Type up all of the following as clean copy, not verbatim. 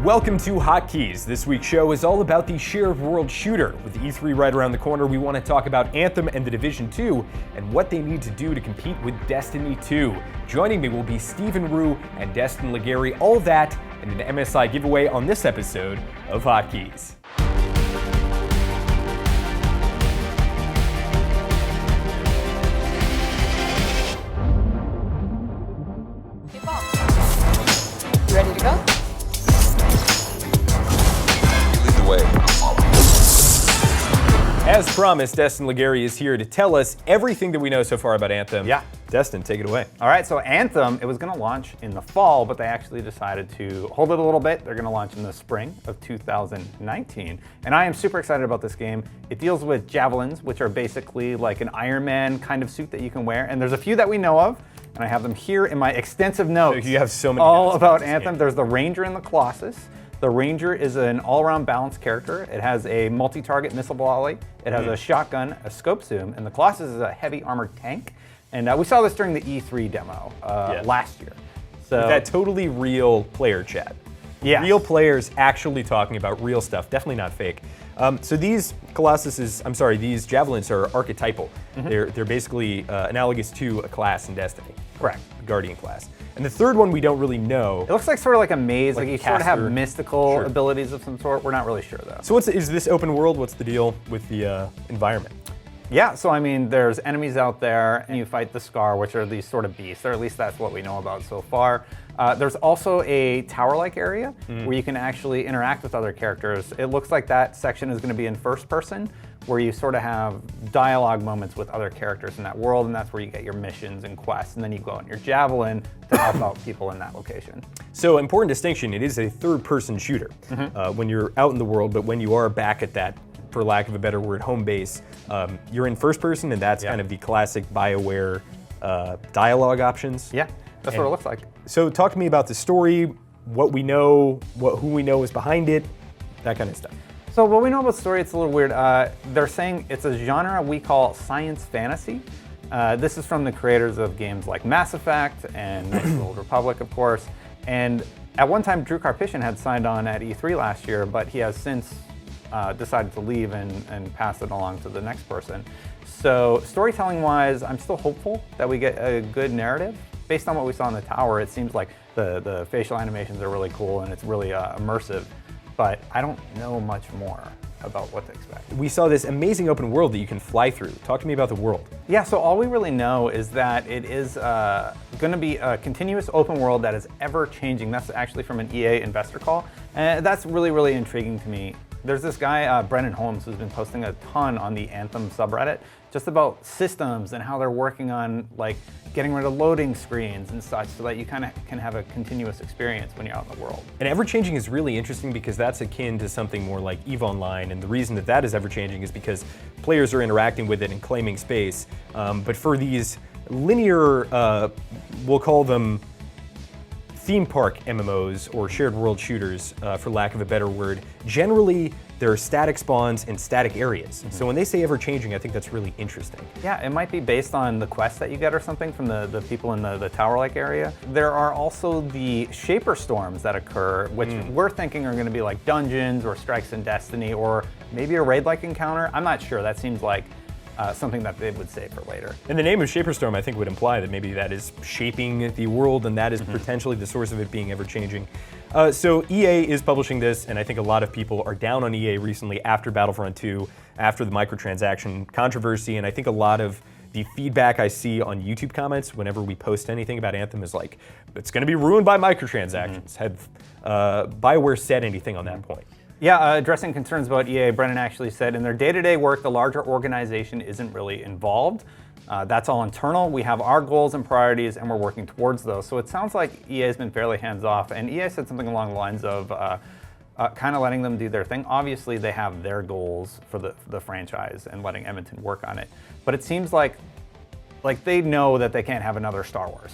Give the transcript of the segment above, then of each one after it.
Welcome to Hotkeys. This week's show is all about the shared world shooter. With E3 right around the corner, we want to talk about Anthem and The Division 2 and what they need to do to compete with Destiny 2. Joining me will be Stephen Rue and Destin Legary. All that and an MSI giveaway on this episode of Hotkeys. Ready to go? As promised, Destin Legary is here to tell us everything that we know so far about Anthem. Yeah. Destin, take it away. All right, so Anthem, it was going to launch in the fall, but they actually decided to hold it a little bit. They're going to launch in the spring of 2019. And I am super excited about this game. It deals with javelins, which are basically like an Iron Man kind of suit that you can wear. And there's a few that we know of, and I have them here in my extensive notes. So you have so many all notes about this Anthem. game. There's the Ranger and the Colossus. The Ranger is an all-around balanced character. It has a multi-target missile volley. It has a shotgun, a scope zoom, and the Colossus is a heavy armored tank. And we saw this during the E3 demo last year. So With that totally real player chat. Yes. Real players actually talking about real stuff, definitely not fake. So these these javelins are archetypal. They're basically analogous to a class in Destiny. Correct. The Guardian class. And the third one we don't really know. It looks like sort of like a maze, like a you sort of have caster. mystical Sure. abilities of some sort. We're not really sure though. So is this open world? What's the deal with the environment? Yeah, so I mean, there's enemies out there, and you fight the Scar, which are these sort of beasts, or at least that's what we know about so far. There's also a tower-like area where you can actually interact with other characters. It looks like that section is going to be in first person, where you sort of have dialogue moments with other characters in that world, and that's where you get your missions and quests, and then you go on your javelin to help out people in that location. So important distinction, it is a third-person shooter when you're out in the world, but when you are back at that, for lack of a better word, home base, you're in first person, and that's kind of the classic Bioware dialogue options. Yeah, that's what it looks like. So talk to me about the story, what we know, who we know is behind it, that kind of stuff. So what we know about the story, it's a little weird. They're saying it's a genre we call science fantasy. This is from the creators of games like Mass Effect and Knights of the Old Republic, of course. And at one time, Drew Karpyshyn had signed on at E3 last year, but he has since decided to leave and pass it along to the next person. So storytelling-wise, I'm still hopeful that we get a good narrative. Based on what we saw in the tower, it seems like the facial animations are really cool and it's really immersive. But I don't know much more about what to expect. We saw this amazing open world that you can fly through. Talk to me about the world. Yeah, so all we really know is that it is going to be a continuous open world that is ever changing. That's actually from an EA investor call. And that's really, really intriguing to me. There's this guy, Brennan Holmes, who's been posting a ton on the Anthem subreddit just about systems and how they're working on like getting rid of loading screens and such so that you kind of can have a continuous experience when you're out in the world. And ever-changing is really interesting because that's akin to something more like EVE Online, and the reason that that is ever-changing is because players are interacting with it and claiming space. But for these linear, we'll call them theme park MMOs or shared world shooters, for lack of a better word, generally there are static spawns and static areas. So when they say ever-changing, I think that's really interesting. Yeah, it might be based on the quests that you get or something from the people in the tower-like area. There are also the Shaper Storms that occur, which we're thinking are going to be like dungeons or strikes in Destiny or maybe a raid-like encounter. I'm not sure. That seems like something that they would save for later. And the name of Shaper Storm, I think, would imply that maybe that is shaping the world and that is potentially the source of it being ever-changing. So EA is publishing this, and I think a lot of people are down on EA recently after Battlefront 2, after the microtransaction controversy, and I think a lot of the feedback I see on YouTube comments whenever we post anything about Anthem is like, it's going to be ruined by microtransactions. Have Bioware said anything on that point? Yeah, addressing concerns about EA, Brennan actually said, in their day-to-day work, the larger organization isn't really involved. That's all internal. We have our goals and priorities, and we're working towards those. So it sounds like EA has been fairly hands-off, and EA said something along the lines of kind of letting them do their thing. Obviously, they have their goals for the franchise and letting Edmonton work on it. But it seems like they know that they can't have another Star Wars,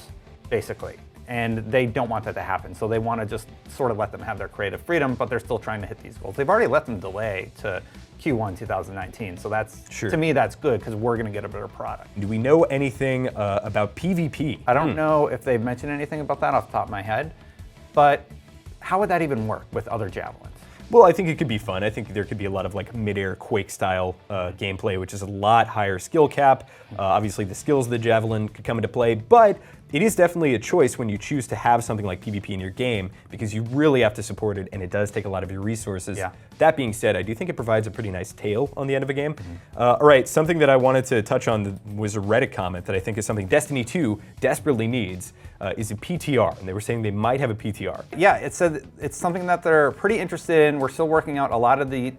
basically. And they don't want that to happen. So they want to just sort of let them have their creative freedom, but they're still trying to hit these goals. They've already let them delay to Q1 2019. So that's, to me, that's good because we're going to get a better product. Do we know anything about PvP? I don't know if they've mentioned anything about that off the top of my head, but how would that even work with other javelins? Well, I think it could be fun. I think there could be a lot of like mid-air Quake-style gameplay, which is a lot higher skill cap. Obviously, the skills of the Javelin could come into play, but it is definitely a choice when you choose to have something like PvP in your game, because you really have to support it, and it does take a lot of your resources. Yeah. That being said, I do think it provides a pretty nice tail on the end of a game. All right, something that I wanted to touch on was a Reddit comment that I think is something Destiny 2 desperately needs, is a PTR, and they were saying they might have a PTR. Yeah, it said it's something that they're pretty interested in. We're still working out a lot of the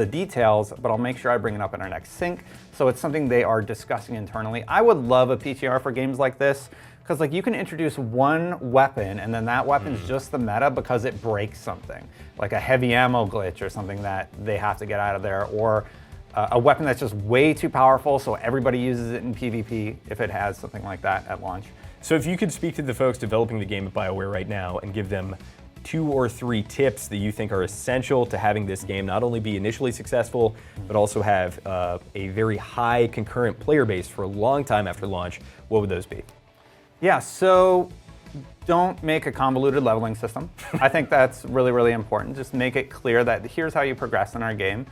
details, but I'll make sure I bring it up in our next sync. So it's something they are discussing internally. I would love a PTR for games like this, because like you can introduce one weapon and then that weapon's just the meta because it breaks something, like a heavy ammo glitch or something that they have to get out of there, or a weapon that's just way too powerful so everybody uses it in PvP if it has something like that at launch. So if you could speak to the folks developing the game at Bioware right now and give them 2 or 3 tips that you think are essential to having this game not only be initially successful, but also have a very high concurrent player base for a long time after launch, what would those be? Yeah, so don't make a convoluted leveling system. I think that's really, really important. Just make it clear that here's how you progress in our game.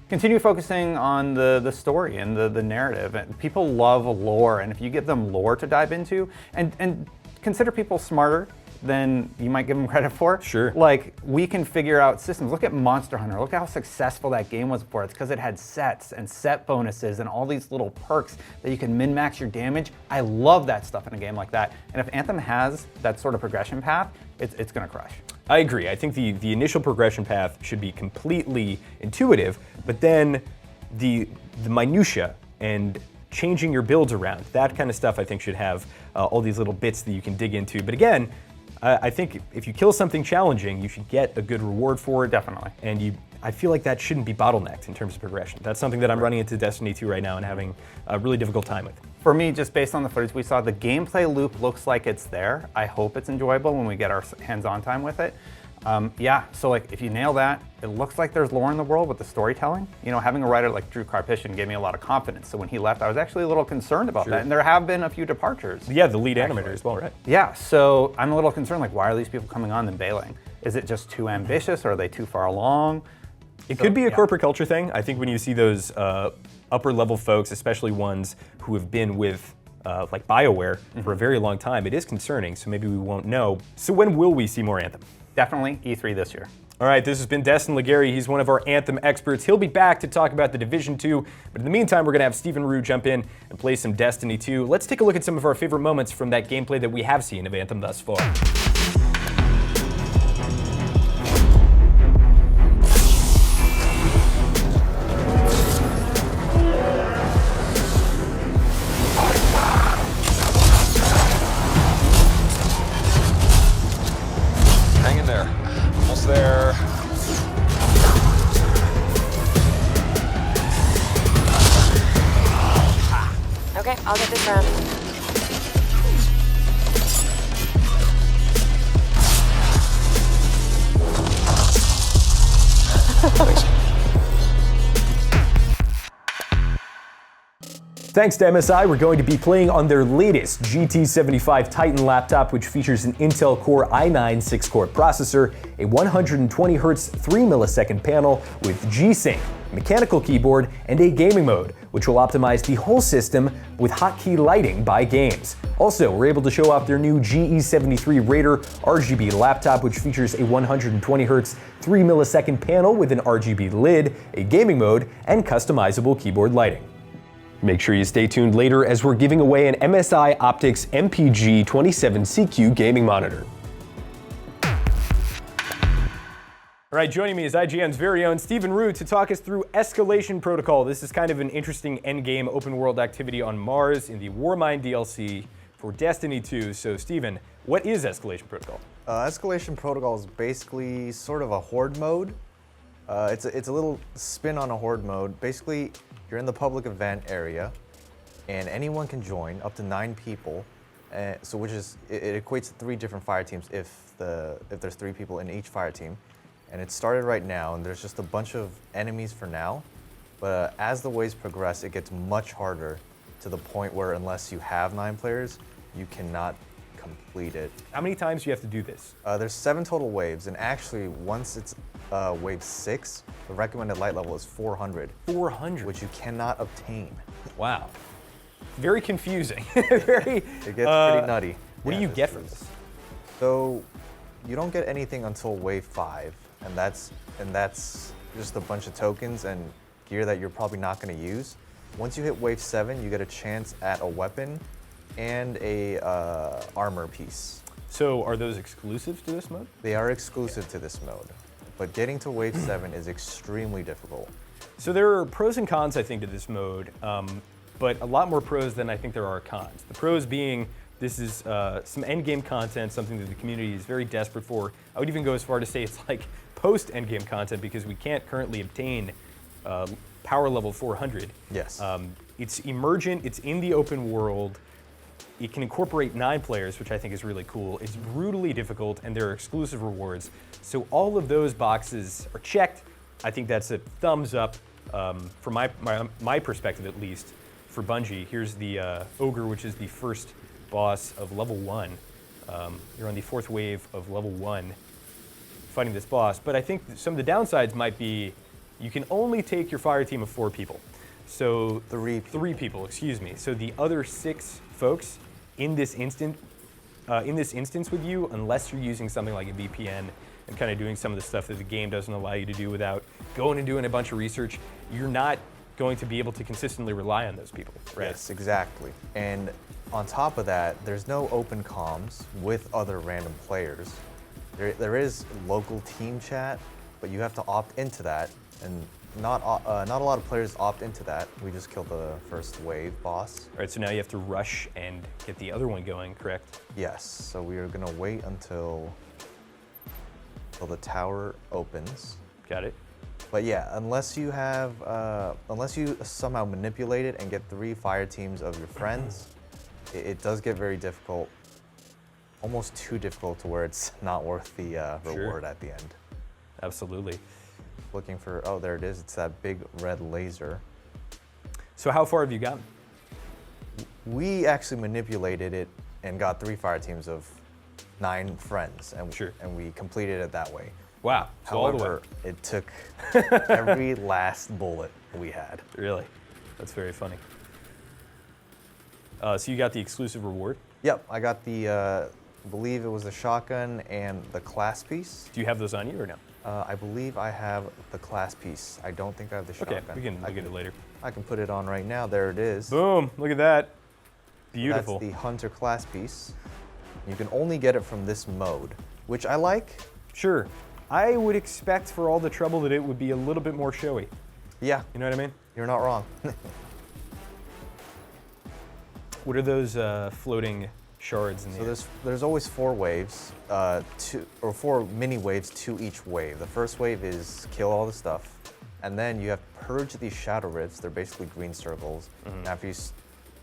Continue focusing on the story and the narrative. And people love lore, and if you give them lore to dive into, and consider people smarter than you might give them credit for. Sure. Like, we can figure out systems. Look at Monster Hunter. Look how successful that game was before. It's because it had sets and set bonuses and all these little perks that you can min-max your damage. I love that stuff in a game like that. And if Anthem has that sort of progression path, it's going to crush. I agree. I think the initial progression path should be completely intuitive, but then the minutia and changing your builds around, that kind of stuff I think should have all these little bits that you can dig into. But again, I think if you kill something challenging, you should get a good reward for it. Definitely. And I feel like that shouldn't be bottlenecked in terms of progression. That's something that I'm running into Destiny 2 right now and having a really difficult time with. For me, just based on the footage we saw, the gameplay loop looks like it's there. I hope it's enjoyable when we get our hands-on time with it. Yeah, so like if you nail that, it looks like there's lore in the world with the storytelling. You know, having a writer like Drew Karpyshyn gave me a lot of confidence. So when he left, I was actually a little concerned about that. And there have been a few departures. Yeah, the lead animator as well, right? Yeah, so I'm a little concerned, like why are these people coming on and bailing? Is it just too ambitious, or are they too far along? It could be a corporate culture thing. I think when you see those upper level folks, especially ones who have been with like Bioware for a very long time, it is concerning, so maybe we won't know. So when will we see more Anthem? Definitely E3 this year. All right, this has been Destin Legary. He's one of our Anthem experts. He'll be back to talk about the Division 2, but in the meantime, we're going to have Stephen Rue jump in and play some Destiny 2. Let's take a look at some of our favorite moments from that gameplay that we have seen of Anthem thus far. Hang in there. Almost there. Okay, I'll get this round. Thanks to MSI, we're going to be playing on their latest GT75 Titan laptop, which features an Intel Core i9 6-core processor, a 120Hz 3-millisecond panel with G-Sync, mechanical keyboard, and a gaming mode, which will optimize the whole system with hotkey lighting by games. Also, we're able to show off their new GE73 Raider RGB laptop, which features a 120Hz 3-millisecond panel with an RGB lid, a gaming mode, and customizable keyboard lighting. Make sure you stay tuned later as we're giving away an MSI Optics MPG 27CQ gaming monitor. All right, joining me is IGN's very own Stephen Rue to talk us through Escalation Protocol. This is kind of an interesting endgame open world activity on Mars in the Warmind DLC for Destiny 2. So Stephen, what is Escalation Protocol? Escalation Protocol is basically sort of a horde mode. It's a little spin on a horde mode. Basically, you're in the public event area, and anyone can join, up to 9 people. So which is, it equates to 3 different fire teams if there's 3 people in each fire team. And it started right now, and there's just a bunch of enemies for now. But as the waves progress, it gets much harder to the point where unless you have 9 players, you cannot complete it. How many times do you have to do this? There's 7 total waves, and actually, once it's wave 6, the recommended light level is 400, 400. which you cannot obtain. Wow. Very confusing. Very. It gets pretty nutty. What do Yeah, you get this from is- this? So, you don't get anything until wave 5, and that's just a bunch of tokens and gear that you're probably not going to use. Once you hit wave 7, you get a chance at a weapon and a armor piece. So are those exclusive to this mode? They are exclusive to this mode, but getting to wave 7 is extremely difficult. So there are pros and cons, I think, to this mode, but a lot more pros than I think there are cons. The pros being this is some endgame content, something that the community is very desperate for. I would even go as far to say it's like post-endgame content because we can't currently obtain power level 400. Yes. It's emergent, it's in the open world. It can incorporate 9 players, which I think is really cool. It's brutally difficult, and there are exclusive rewards. So all of those boxes are checked. I think that's a thumbs up from my perspective, at least, for Bungie. Here's the Ogre, which is the first boss of level 1. You're on the 4th wave of level 1 fighting this boss. But I think some of the downsides might be you can only take your fire team of 4 people. So 3 people, excuse me. So the other 6 folks in this instance with you, unless you're using something like a VPN and kind of doing some of the stuff that the game doesn't allow you to do without going and doing a bunch of research, you're not going to be able to consistently rely on those people, right? Yes, exactly. And on top of that, there's no open comms with other random players. There is local team chat, but you have to opt into that, and not a lot of players opt into that. We just killed the first wave boss. All right, so now you have to rush and get the other one going, correct? Yes, so we are gonna wait until the tower opens. Got it. But yeah, unless you somehow manipulate it and get 3 fire teams of your friends, it does get very difficult. Almost too difficult to where it's not worth the reward at the end. Absolutely. Looking for, oh, there it is. It's that big red laser. So how far have you gotten? We actually manipulated it and got 3 fire teams of 9 friends, and Sure. and we completed it that way. Wow. So all the way. However, it took every last bullet we had. Really? That's very funny. So you got the exclusive reward. Yep, I got the, I believe it was the shotgun and the class piece. Do you have those on you or no? I believe I have the class piece. I don't think I have the shotgun. Okay, we can look at it later. I can put it on right now. There it is. Boom! Look at that. Beautiful. That's the hunter class piece. You can only get it from this mode, which I like. Sure. I would expect for all the trouble that it would be a little bit more showy. Yeah, You know what I mean? you're not wrong. What are those floating shards in the air? So there's always 4 waves, 4 mini waves to each wave. The first wave is kill all the stuff, and then you have purge these shadow rifts. They're basically green circles. And after you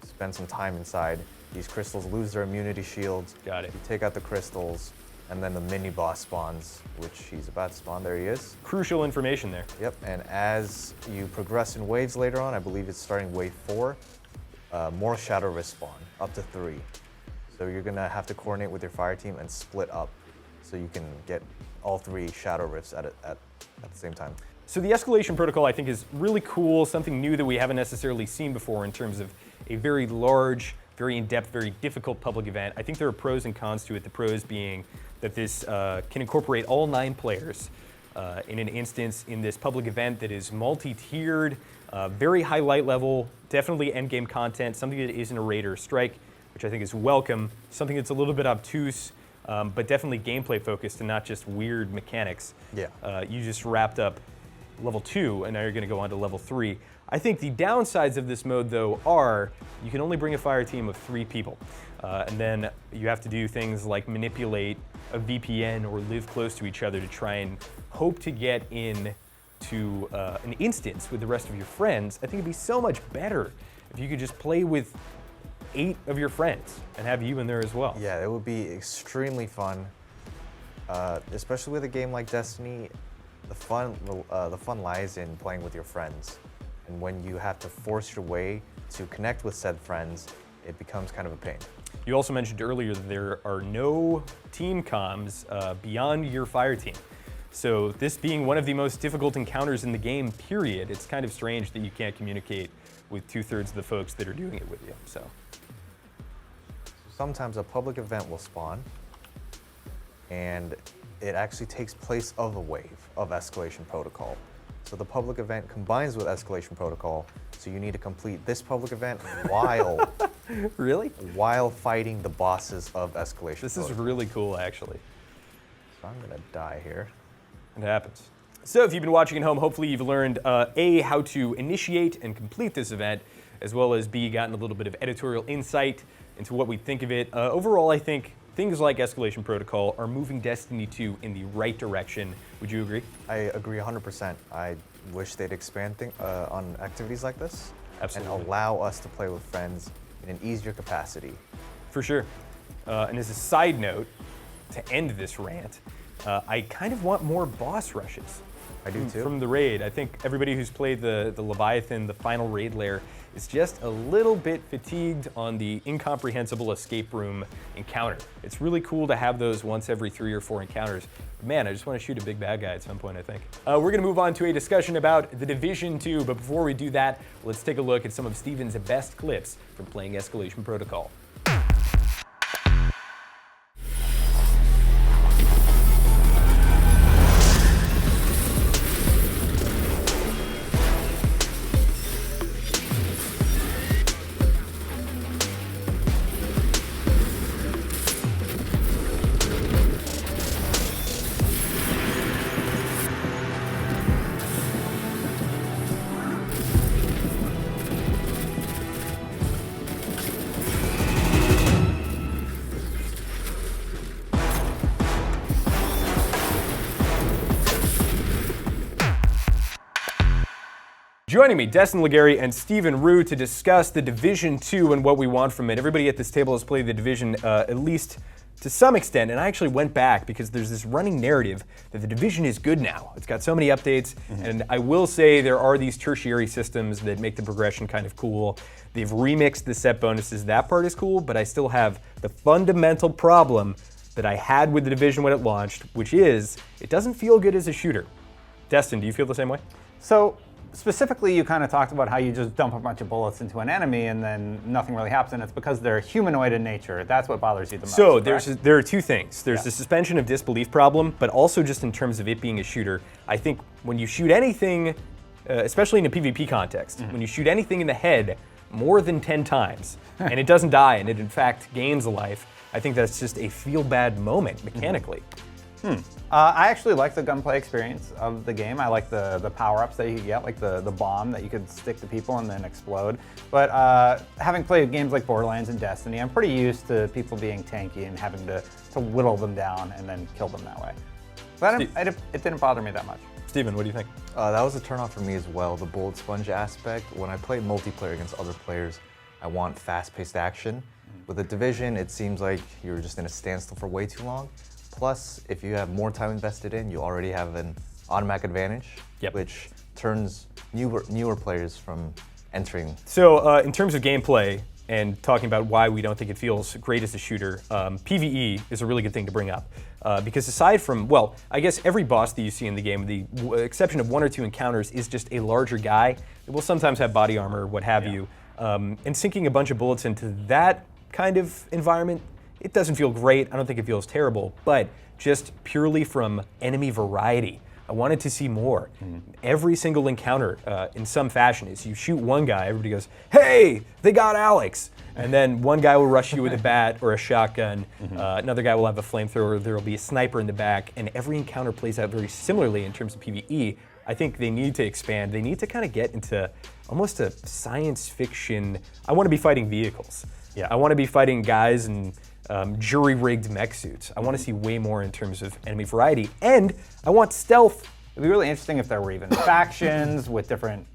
spend some time inside, these crystals lose their immunity shields. Got it. You take out the crystals, and then the mini boss spawns, which he's about to spawn. There he is. Crucial information there. Yep. And as you progress in waves later on, I believe it's starting wave 4. More shadow rifts spawn, up to 3. So you're gonna have to coordinate with your fire team and split up so you can get all 3 shadow rifts at the same time. So the Escalation Protocol, I think, is really cool, something new that we haven't necessarily seen before in terms of a very large, very in-depth, very difficult public event. I think there are pros and cons to it, the pros being that this can incorporate all 9 players in an instance in this public event that is multi-tiered, very high light level, definitely endgame content, something that isn't a raid or a strike, which I think is welcome, something that's a little bit obtuse, but definitely gameplay focused and not just weird mechanics. Yeah. You just wrapped up level 2 and now you're going to go on to level 3. I think the downsides of this mode, though, are you can only bring a fire team of 3 people. And then you have to do things like manipulate a VPN or live close to each other to try and hope to get in to an instance with the rest of your friends. I think it'd be so much better if you could just play with 8 of your friends and have you in there as well. Yeah, it would be extremely fun, especially with a game like Destiny. The fun lies in playing with your friends, and when you have to force your way to connect with said friends, it becomes kind of a pain. You also mentioned earlier that there are no team comms beyond your fire team. So this being one of the most difficult encounters in the game, period, it's kind of strange that you can't communicate with 2/3 of the folks that are doing it with you. So sometimes a public event will spawn, and it actually takes place of a wave of Escalation Protocol. So the public event combines with Escalation Protocol, so you need to complete this public event while really? while fighting the bosses of Escalation This Protocol. is really cool, actually. So I'm gonna die here. It happens. So if you've been watching at home, hopefully you've learned A, how to initiate and complete this event, as well as B, gotten a little bit of editorial insight into what we think of it. Overall, I think things like Escalation Protocol are moving Destiny 2 in the right direction. Would you agree? I agree 100%. I wish they'd expand on activities like this. Absolutely. And allow us to play with friends in an easier capacity. For sure. And as a side note, to end this rant, I kind of want more boss rushes. I do too. From the raid. I think everybody who's played the Leviathan, the final raid lair, is just a little bit fatigued on the incomprehensible escape room encounter. It's really cool to have those once every 3 or 4 encounters. But man, I just want to shoot a big bad guy at some point, I think. We're going to move on to a discussion about The Division 2, but before we do that, let's take a look at some of Steven's best clips from playing Escalation Protocol. Joining me, Destin Legary and Stephen Rue to discuss The Division 2 and what we want from it. Everybody at this table has played The Division at least to some extent, and I actually went back because there's this running narrative that The Division is good now. It's got so many updates, and I will say there are these tertiary systems that make the progression kind of cool. They've remixed the set bonuses. That part is cool, but I still have the fundamental problem that I had with The Division when it launched, which is it doesn't feel good as a shooter. Destin, do you feel the same way? So specifically, you kind of talked about how you just dump a bunch of bullets into an enemy and then nothing really happens, and it's because they're humanoid in nature. That's what bothers you the most. So correct? there are two things. There's the suspension of disbelief problem, but also just in terms of it being a shooter. I think when you shoot anything, especially in a PvP context, when you shoot anything in the head more than 10 times, and it doesn't die, and it in fact gains a life, I think that's just a feel-bad moment mechanically. I actually like the gunplay experience of the game. I like the power-ups that you get, like the bomb that you could stick to people and then explode. But having played games like Borderlands and Destiny, I'm pretty used to people being tanky and having to whittle them down and then kill them that way. But it didn't bother me that much. Steven, what do you think? That was a turn-off for me as well, the bullet sponge aspect. When I play multiplayer against other players, I want fast-paced action. With The Division, it seems like you're just in a standstill for way too long. Plus, if you have more time invested in, you already have an automatic advantage, which turns newer players from entering. So in terms of gameplay and talking about why we don't think it feels great as a shooter, PvE is a really good thing to bring up. Because aside from, well, I guess every boss that you see in the game, with the exception of 1 or 2 encounters, is just a larger guy. It will sometimes have body armor, what have you. And sinking a bunch of bullets into that kind of environment, it doesn't feel great. I don't think it feels terrible, but just purely from enemy variety, I wanted to see more. Every single encounter in some fashion is you shoot one guy, everybody goes, hey, they got Alex. And then one guy will rush you with a bat or a shotgun. Another guy will have a flamethrower. There will be a sniper in the back. And every encounter plays out very similarly in terms of PvE. I think they need to expand. They need to kind of get into almost a science fiction. I want to be fighting vehicles. I want to be fighting guys in jury-rigged mech suits. I want to see way more in terms of enemy variety, and I want stealth. It'd be really interesting if there were even factions with different,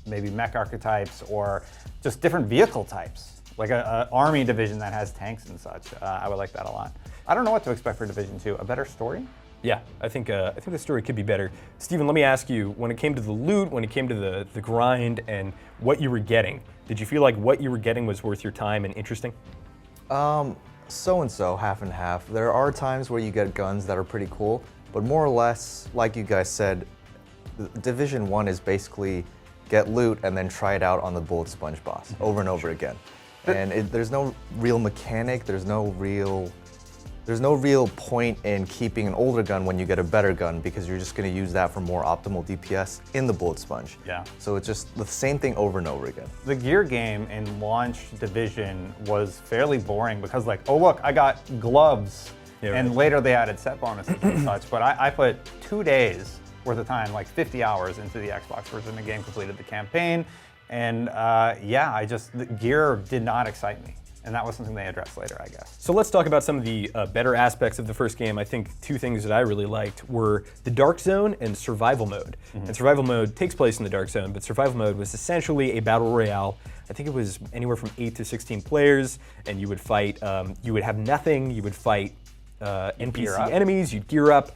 maybe mech archetypes or just different vehicle types, like an army division that has tanks and such. I would like that a lot. I don't know what to expect for Division 2. A better story? Yeah, I think the story could be better. Steven, let me ask you, when it came to the loot, when it came to the grind and what you were getting, did you feel like what you were getting was worth your time and interesting? So and so, half and half. There are times where you get guns that are pretty cool, but more or less, like you guys said, Division 1 is basically get loot and then try it out on the bullet sponge boss over and over again. And there's no real mechanic, there's no real point in keeping an older gun when you get a better gun, because you're just going to use that for more optimal DPS in the bullet sponge. Yeah. So it's just the same thing over and over again. The gear game in launch Division was fairly boring because, like, oh look, I got gloves, and later they added set bonuses and such. But I put 2 days worth of time, like 50 hours into the Xbox version of the game, completed the campaign, and yeah, the gear did not excite me. And that was something they addressed later, I guess. So let's talk about some of the better aspects of the first game. I think 2 things that I really liked were the Dark Zone and Survival Mode. And Survival Mode takes place in the Dark Zone, but Survival Mode was essentially a battle royale. I think it was anywhere from 8 to 16 players, and you would fight, you would have nothing, you would fight NPC enemies, you'd gear up,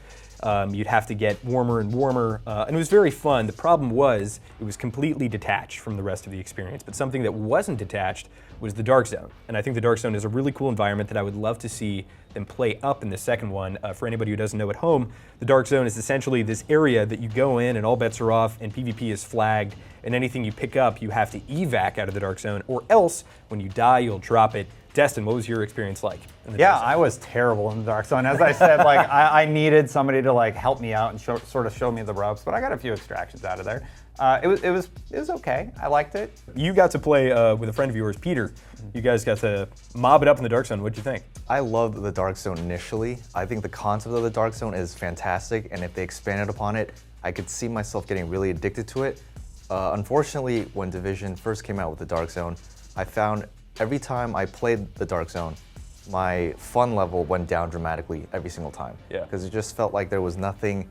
you'd have to get warmer and warmer, and it was very fun. The problem was it was completely detached from the rest of the experience, but something that wasn't detached was the Dark Zone. And I think the Dark Zone is a really cool environment that I would love to see them play up in the second one. For anybody who doesn't know at home, the Dark Zone is essentially this area that you go in and all bets are off and PvP is flagged, and anything you pick up you have to evac out of the Dark Zone, or else when you die you'll drop it. Destin, what was your experience like? Yeah, I was terrible in the Dark Zone. As I said, like I needed somebody to like help me out and sort of show me the ropes, but I got a few extractions out of there. It was okay. I liked it. You got to play with a friend of yours, Peter. You guys got to mob it up in the Dark Zone. What'd you think? I loved the Dark Zone initially. I think the concept of the Dark Zone is fantastic, and if they expanded upon it, I could see myself getting really addicted to it. Unfortunately, when Division first came out with the Dark Zone, I found every time I played the Dark Zone, my fun level went down dramatically every single time. Yeah. Because it just felt like there was nothing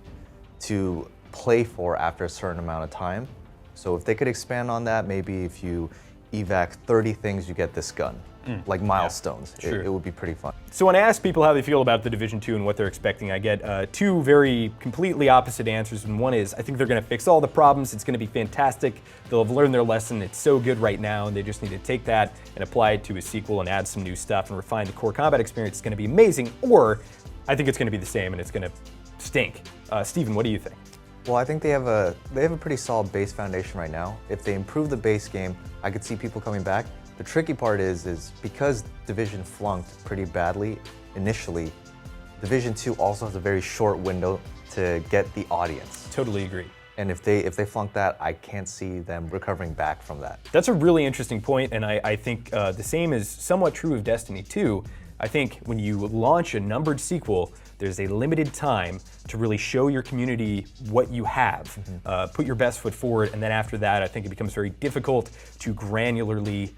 to play for after a certain amount of time. So if they could expand on that, maybe if you evac 30 things, you get this gun. Like milestones. Yeah, it would be pretty fun. So when I ask people how they feel about the Division 2 and what they're expecting, I get 2 very completely opposite answers. And one is, I think they're going to fix all the problems. It's going to be fantastic. They'll have learned their lesson. It's so good right now, and they just need to take that and apply it to a sequel and add some new stuff and refine the core combat experience. It's going to be amazing. Or I think it's going to be the same and it's going to stink. Steven, what do you think? Well, I think they have a pretty solid base foundation right now. If they improve the base game, I could see people coming back. The tricky part is because Division flunked pretty badly initially, Division 2 also has a very short window to get the audience. Totally agree. And if they flunk that, I can't see them recovering back from that. That's a really interesting point, and I think the same is somewhat true of Destiny 2. I think when you launch a numbered sequel, there's a limited time to really show your community what you have, put your best foot forward, and then after that, I think it becomes very difficult to granularly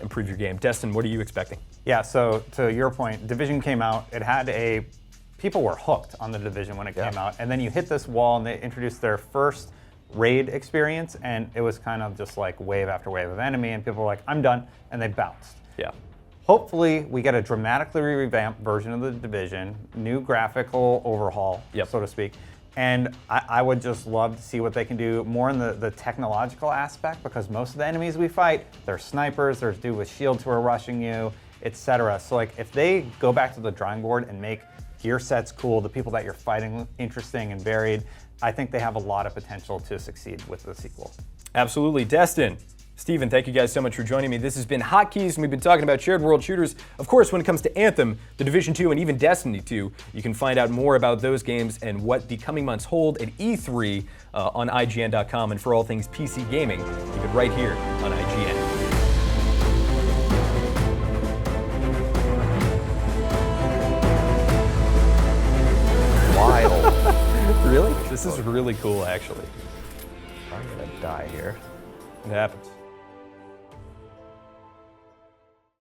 improve your game. Destin, what are you expecting? Yeah, so to your point, Division came out, people were hooked on the Division when it came out, and then you hit this wall and they introduced their first raid experience, and it was kind of just like wave after wave of enemy, and people were like, I'm done, and they bounced. Yeah. Hopefully, we get a dramatically revamped version of the Division, new graphical overhaul, so to speak. And I would just love to see what they can do more in the technological aspect, because most of the enemies we fight, they're snipers, there's dudes with shields who are rushing you, etc. So like if they go back to the drawing board and make gear sets cool, the people that you're fighting interesting and varied, I think they have a lot of potential to succeed with the sequel. Absolutely. Destin, Steven, thank you guys so much for joining me. This has been Hotkeys, and we've been talking about shared world shooters. Of course, when it comes to Anthem, the Division 2, and even Destiny 2, you can find out more about those games and what the coming months hold at E3 on IGN.com. And for all things PC gaming, keep it right here on IGN. Wild. Really? This is really cool, actually. I'm gonna die here. It happens.